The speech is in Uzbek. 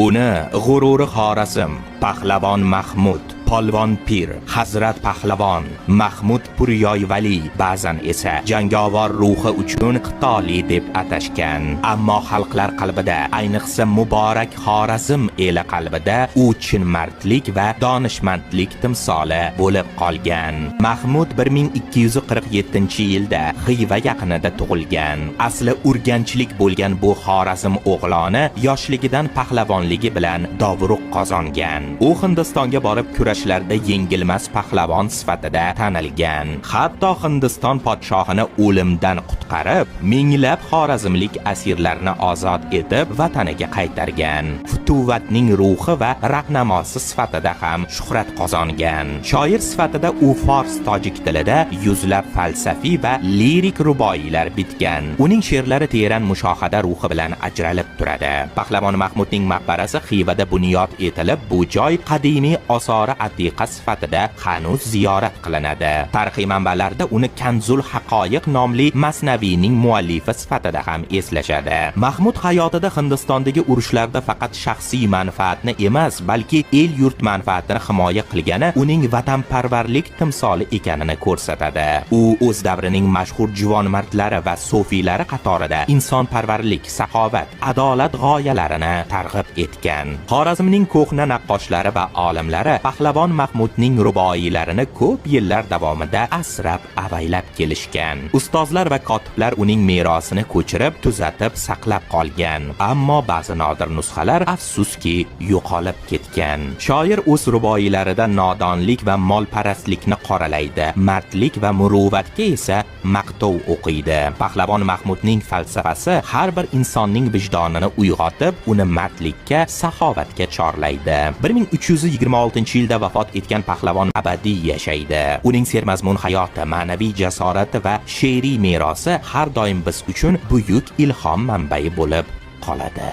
Uni g'ururi Xorazm, Pahlavon Mahmud, Polvon Pir, Hazrat Pahlavon, Mahmud Puryoyvali, ba'zan esa jangovar ruhi uchun Xitoli deb atashgan. Ammo xalqlar qalbida, ayniqsa Muborak Xorazm eli qalbida u chinmardlik va donishmandlik timsoli bo'lib qolgan. Mahmud 1247-yilda Xiva yaqinida tug'ilgan. Asli urganchlik bo'lgan bu Xorazm o'g'loni yoshligidan pahlavonligi bilan dovruq qozongan. U Hindistonga borib kurashlarda yengilmas pahlavon sifatida tanilgan. Hatto Hindiston podshohini o'limdan qutqarib, minglab xorazmlik asirlarni ozod etib, vataniga qaytargan. Futuvatning ruhi va rahnamosi sifatida ham shuhrat qozongan. Shoir sifatida u fors tojik tilida yuzlab falsafiy va lirik ruboiylar bitgan. Uning she'rlari teran mushohada ruhi bilan ajralib turadi. Pahlavon Mahmudning maqbarasi Xivada bunyod etilib, bu joy qadimiy osori atiqa sifatida hanuz ziyorat qilinadi. Tarixiy manbalarda uni Kanzul Haqoyiq nomli masnaviyning muallifi sifatida ham eslashadi. Mahmud hayotida Hindistondagi urushlarda faqat shaxsiy manfaatni emas, balki el yurt manfaatini himoya qilgani uning vatanparvarlik timsoli ekanini ko'rsatadi. U o'z davrining mashhur juvonmardlari va sofiylari qatorida insonparvarlik, saxovat, adolat g'oyalarini targ'ib etgan. Xorazmning ko'hna naqqoshlari va olimlari Pahlavon Mahmudning ruboiylarini ko'p yillar davomida asrab-avaylab kelishgan. Ustozlar va kotiblar uning merosini ko'chirib, tuzatib, saqlab qolgan. Ammo ba'zi nodir nusxalar afsuski yo'qolib ketgan. Shoir o'z ruboiylarida nodonlik va molparastlikni qoralaydi, mardlik va muruvvatga esa maqtov o'qiydi. Pahlavon Mahmudning falsafasi har bir insonning vijdonini uyg'otib, uni mardlikka, saxovatga chorlaydi. 1326-yilda vafot etgan Pahlavon abadiy yashaydi. Uning sermazmun hayoti, ma'naviy jasorati va she'riy merosi har doim biz uchun buyuk ilhom manbai bo'lib qoladi.